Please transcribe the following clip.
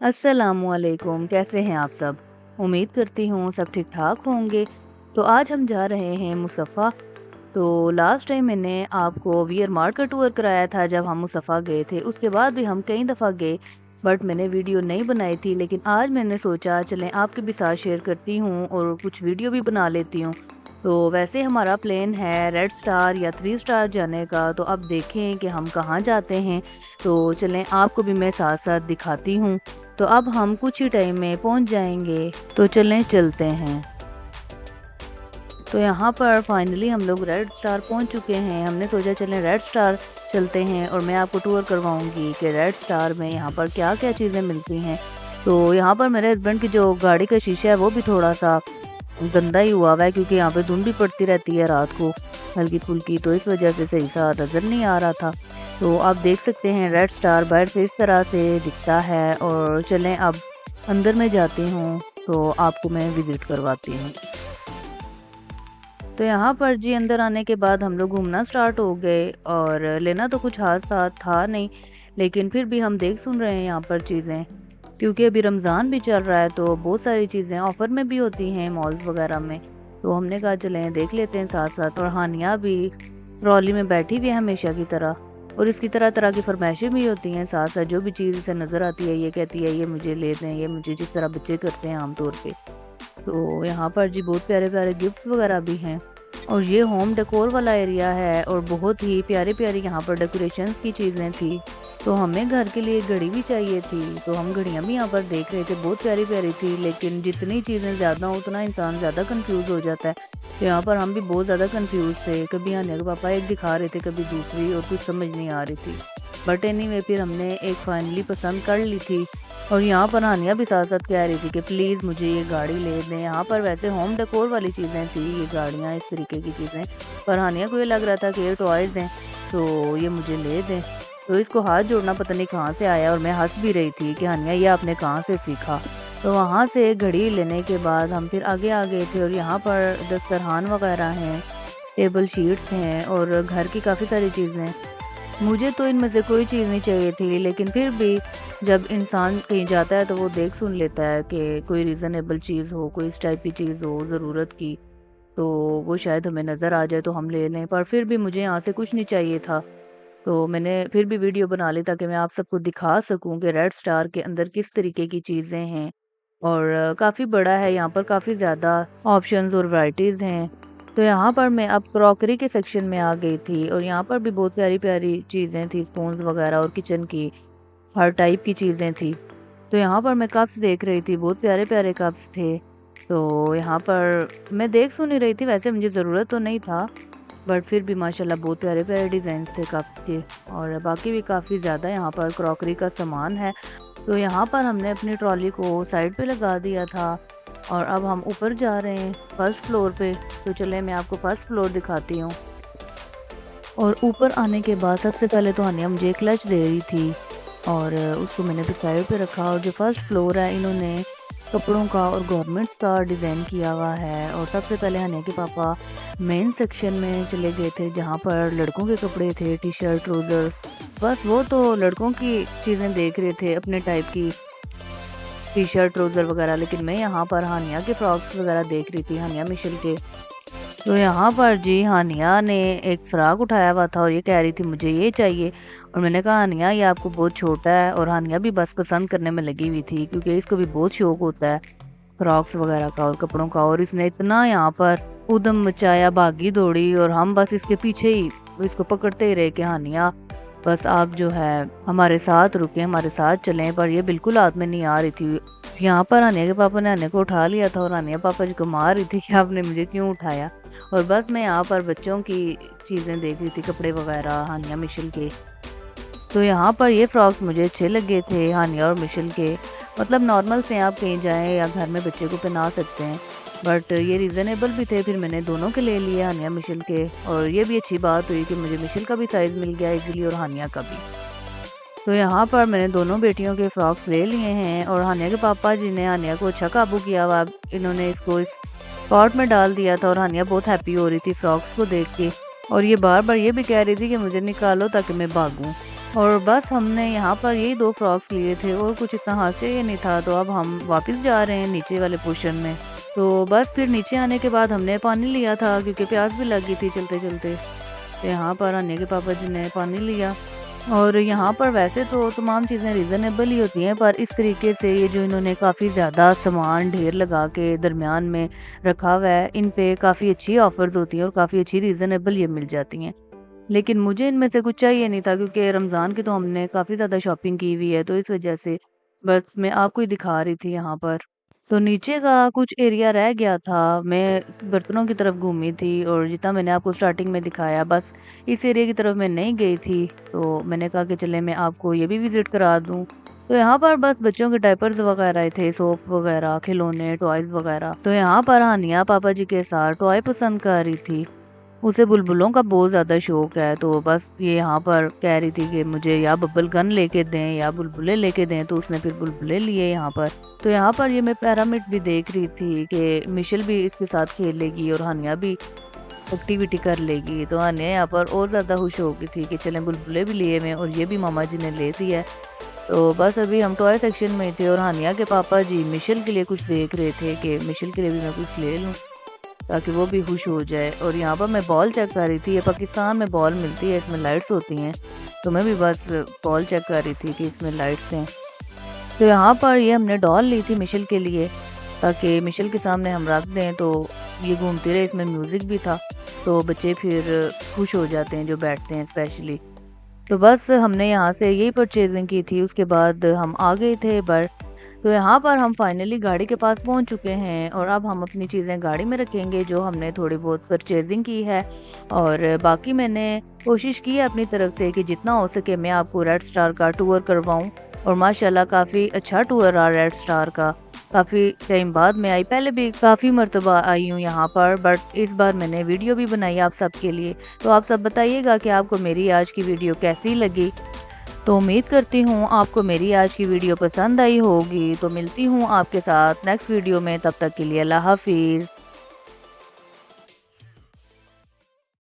अस्सलामुअलैकुम, कैसे हैं आप सब? उम्मीद करती हूँ सब ठीक-ठाक होंगे। तो आज हम जा रहे हैं मुसफ़्फ़ा। तो लास्ट टाइम मैंने आपको वियर मार्ट का टूर कराया था जब हम मुसफ़्फ़ा गए थे। उसके बाद भी हम कई दफ़ा गए, बट मैंने वीडियो नहीं बनाई थी। लेकिन आज मैंने सोचा चलें आपके भी साथ शेयर करती हूँ और कुछ वीडियो भी बना लेती हूँ। तो वैसे हमारा प्लान है रेड स्टार या 3 स्टार जाने का, तो अब देखें कि हम कहाँ जाते हैं। तो चलें आपको भी मैं साथ-साथ दिखाती हूँ। तो अब हम कुछ ही टाइम में पहुँच जाएँगे, तो चलें चलते हैं। तो यहाँ पर फाइनली हम लोग रेड स्टार पहुँच चुके हैं। हमने सोचा चलें रेड स्टार चलते हैं और मैं आपको टूर करवाऊँगी कि रेड स्टार में यहाँ पर क्या-क्या चीज़ें मिलती हैं। तो यहाँ पर मेरे हस्बैंड की जो गाड़ी का शीशा है वो भी थोड़ा-सा गंदा ही हुआ हुआ है, क्योंकि यहाँ पे धुंध भी पड़ती रहती है रात को हल्की-फुल्की, तो इस वज़ह से सही सा नज़र नहीं आ रहा था। तो आप देख सकते हैं रेड स्टार बाहर से इस तरह से दिखता है और चलें अब अंदर में जाती हूँ, तो आपको मैं विज़िट करवाती हूँ। तो यहाँ पर जी अंदर आने के बाद हम लोग घूमना स्टार्ट हो गए और लेना तो कुछ ख़ास था नहीं, लेकिन फिर भी हम देख सुन रहे हैं यहाँ पर चीज़ें, क्योंकि अभी रमज़ान भी चल रहा है तो बहुत सारी चीज़ें ऑफ़र में भी होती हैं मॉल्स वग़ैरह में। तो हमने कहा चलें देख लेते हैं साथ-साथ, और हानिया भी ट्रॉली में बैठी हुई है हमेशा की तरह, और इसकी तरह-तरह की फ़रमाइशें भी होती हैं साथ-साथ, जो भी चीज़ इसे नज़र आती है ये कहती है ये मुझे ले दें, ये मुझे, जिस तरह बच्चे करते हैं आम तौर पे। तो यहाँ पर जी बहुत प्यारे-प्यारे गिफ्ट्स वगैरह भी हैं, और ये होम डेकोर वाला एरिया है और बहुत ही प्यारी-प्यारी यहाँ पर डेकोरेशंस की चीज़ें थी। तो हमें घर के लिए घड़ी भी चाहिए थी, तो हम घड़ियाँ भी यहाँ पर देख रहे थे, बहुत प्यारी-प्यारी थी, लेकिन जितनी चीज़ें ज़्यादा हो उतना इंसान ज़्यादा कन्फ्यूज़ हो जाता है। तो यहाँ पर हम भी बहुत ज़्यादा कन्फ्यूज़ थे, कभी हान्या के पापा एक दिखा रहे थे, कभी दूसरी, और कुछ समझ नहीं आ रही थी। बट एनीवे फिर हमने एक फाइनली पसंद कर ली थी, और यहाँ पर हानिया भी साथ-साथ कह रही थी कि प्लीज़ मुझे ये गाड़ी ले दें। यहाँ पर वैसे होम डेकोर वाली चीज़ें थी, ये गाड़ियाँ इस तरीके की चीज़ें, पर हानिया को ये लग रहा था कि ये टॉयज़ हैं, तो ये मुझे ले दें। तो इसको हाथ जोड़ना पता नहीं कहाँ से आया, और मैं हँस भी रही थी कि हानिया ये आपने कहाँ से सीखा? तो वहाँ से घड़ी लेने के बाद हम फिर आगे आ गए थे, और यहाँ पर दस्तरखान वगैरह हैं, टेबल शीट्स हैं और घर की काफ़ी सारी चीज़ें। मुझे तो इनमें से कोई चीज़ नहीं चाहिए थी, लेकिन फिर भी जब इंसान कहीं जाता है तो वो देख सुन लेता है कि कोई रीज़नेबल चीज़ हो, कोई इस टाइप की चीज़ हो ज़रूरत की, तो वो शायद हमें नज़र आ जाए तो हम ले लें। पर फिर भी मुझे यहाँ से कुछ नहीं चाहिए था, तो मैंने फिर भी वीडियो बना ली ताकि मैं आप सबको दिखा सकूँ कि रेड स्टार के अंदर किस तरीके की चीज़ें हैं, और काफ़ी बड़ा है यहाँ पर, काफ़ी ज़्यादा ऑप्शंस और वैराइटीज़ हैं। तो यहाँ पर मैं अब क्रॉकरी के सेक्शन में आ गई थी, और यहाँ पर भी बहुत प्यारी-प्यारी चीज़ें थी, स्पून्स वगैरह और किचन की हर टाइप की चीज़ें थी। तो यहाँ पर मैं कप्स देख रही थी, बहुत प्यारे-प्यारे कप्स थे। तो यहाँ पर मैं देख सुन ही रही थी, वैसे मुझे ज़रूरत तो नहीं था, बट फिर भी माशाल्लाह बहुत प्यारे-प्यारे डिज़ाइन्स थे कप्स के, और बाकी भी काफ़ी ज़्यादा यहाँ पर क्रॉकरी का सामान है। तो यहाँ पर हमने अपनी ट्रॉली को साइड पे लगा दिया था, और अब हम ऊपर जा रहे हैं फर्स्ट फ्लोर पे। तो चलें मैं आपको फर्स्ट फ्लोर दिखाती हूँ। और ऊपर आने के बाद सबसे पहले तो हानिया मुझे क्लच दे रही थी, और उसको मैंने फिर साइड पे रखा, और जो फर्स्ट फ्लोर है इन्होंने कपड़ों का और गारमेंट्स का डिज़ाइन किया हुआ है। और सबसे पहले हानिया के पापा मेन सेक्शन में चले गए थे जहाँ पर लड़कों के कपड़े थे, टी शर्ट, ट्राउज़र, बस वो तो लड़कों की चीज़ें देख रहे थे अपने टाइप की, टी शर्ट, ट्राउज़र वगैरह, लेकिन मैं यहाँ पर हानिया के फ्रॉक्स वगैरह देख रही थी, हानिया मिशेल के। तो यहाँ पर जी हानिया ने एक फ़्रॉक उठाया हुआ था और ये कह रही थी मुझे ये चाहिए, और मैंने कहा हानिया ये आपको बहुत छोटा है, और हानिया भी बस पसंद करने में लगी हुई थी, क्योंकि इसको भी बहुत शौक होता है फ्रॉक्स वगैरह का और कपड़ों का, और इसने इतना यहाँ पर ऊधम मचाया, भागी दौड़ी, और हम बस इसके पीछे ही इसको पकड़ते ही रहे कि हानिया बस आप जो है हमारे साथ रुके, हमारे साथ चलें, पर ये बिल्कुल हाथ में नहीं आ रही थी। यहाँ पर हानिया के पापा ने हानिया को उठा लिया था, और हानिया पापा जी को मार रही थी कि आपने मुझे क्यों उठाया। और बस मैं यहाँ पर बच्चों की चीज़ें देख रही थी, कपड़े वगैरह हानिया मिशेल के। तो यहाँ पर ये फ्रॉक्स मुझे अच्छे लगे थे हानिया और मिशेल के, मतलब नॉर्मल से आप कहीं जाएँ या घर में बच्चे को पहना सकते हैं, बट ये रीज़नेबल भी थे, फिर मैंने दोनों के ले लिए हानिया मिशेल के, और ये भी अच्छी बात हुई कि मुझे मिशेल का भी साइज़ मिल गया इजीली और हानिया का भी। तो यहाँ पर मैंने दोनों बेटियों के फ्रॉक्स ले लिए हैं, और हानिया के पापा जी ने हानिया को अच्छा काबू किया हुआ, इन्होंने इसको इस पॉट में डाल दिया था, और हानिया बहुत हैप्पी हो रही थी फ्रॉक्स को देख के, और ये बार-बार ये भी कह रही थी कि मुझे निकालो ताकि मैं भागूँ। और बस हमने यहाँ पर यही 2 फ्रॉक्स लिए थे और कुछ इतना हाथ चाहिए नहीं था, तो अब हम वापस जा रहे हैं नीचे वाले पोर्शन में। तो बस फिर नीचे आने के बाद हमने पानी लिया था क्योंकि प्यास भी लगी थी चलते-चलते। तो यहाँ पर अन्य के पापा जी ने पानी लिया और यहाँ पर वैसे तो तमाम चीज़ें रीज़नेबल ही होती हैं, पर इस तरीके से ये जो इन्होंने काफ़ी ज़्यादा सामान ढेर लगा के दरमियान में रखा हुआ है, इन पे काफ़ी अच्छी ऑफ़र्स होती हैं और काफ़ी अच्छी रीज़नेबल ये मिल जाती हैं। लेकिन मुझे इनमें से कुछ चाहिए नहीं था क्योंकि रमज़ान की तो हमने काफ़ी ज़्यादा शॉपिंग की हुई है, तो इस वज़ह से बस मैं आपको ही दिखा रही थी यहाँ पर। तो नीचे का कुछ एरिया रह गया था, मैं इस बर्तनों की तरफ घूमी थी और जितना मैंने आपको स्टार्टिंग में दिखाया बस इस एरिया की तरफ मैं नहीं गई थी, तो मैंने कहा कि चले मैं आपको ये भी विज़िट करा दूँ। तो यहाँ पर बस बच्चों के डायपर्स वग़ैरह थे, सोप वग़ैरह, खिलौने, टॉयज़ वग़ैरह। तो यहाँ पर हानिया पापा जी के साथ टॉय पसंद कर रही थी। उसे बुलबुलों का बहुत ज़्यादा शौक है, तो बस ये यहाँ पर कह रही थी कि मुझे या बबल गन लेके दें या बुलबुलें लेके दें, तो उसने फिर बुलबुलें लिए यहाँ पर। तो यहाँ पर ये मैं पिरामिड भी देख रही थी कि मिशेल भी इसके साथ खेलेगी और हानिया भी एक्टिविटी कर लेगी। तो हानिया यहाँ पर और ज़्यादा खुश हो गई थी कि चलें बुलबुलें भी लिए मैं और ये भी मामा जी ने ले दिया है। तो बस अभी हम टॉय सेक्शन में थे और हानिया के पापा जी मिशेल के लिए कुछ देख रहे थे कि मिशेल के लिए भी मैं कुछ ले लूँ, ताकि वो भी खुश हो जाए। और यहाँ पर मैं बॉल चेक कर रही थी, ये पाकिस्तान में बॉल मिलती है, इसमें लाइट्स होती हैं, तो मैं भी बस बॉल चेक कर रही थी कि इसमें लाइट्स हैं। तो यहाँ पर ये हमने डॉल ली थी मिशेल के लिए, ताकि मिशेल के सामने हम रख दें तो ये घूमती रहे, इसमें म्यूज़िक भी था, तो बच्चे फिर खुश हो जाते हैं जो बैठते हैं स्पेशली। तो बस हमने यहाँ से यही परचेज़िंग की थी, उसके बाद हम आ गए थे तो यहाँ पर हम फाइनली गाड़ी के पास पहुँच चुके हैं और अब हम अपनी चीज़ें गाड़ी में रखेंगे जो हमने थोड़ी बहुत परचेज़िंग की है। और बाकी मैंने कोशिश की है अपनी तरफ से कि जितना हो सके मैं आपको रेड स्टार का टूर करवाऊँ और माशाल्लाह काफ़ी अच्छा टूर रहा रेड स्टार का। काफ़ी टाइम बाद मैं आई, पहले भी काफ़ी मर्तबा आई हूँ यहाँ पर, बट इस बार मैंने वीडियो भी बनाई आप सबके लिए। तो आप सब बताइएगा कि आपको मेरी आज की वीडियो कैसी लगी। तो उम्मीद करती हूँ आपको मेरी आज की वीडियो पसंद आई होगी। तो मिलती हूँ आपके साथ नेक्स्ट वीडियो में, तब तक के लिए अल्लाह हाफ़िज़।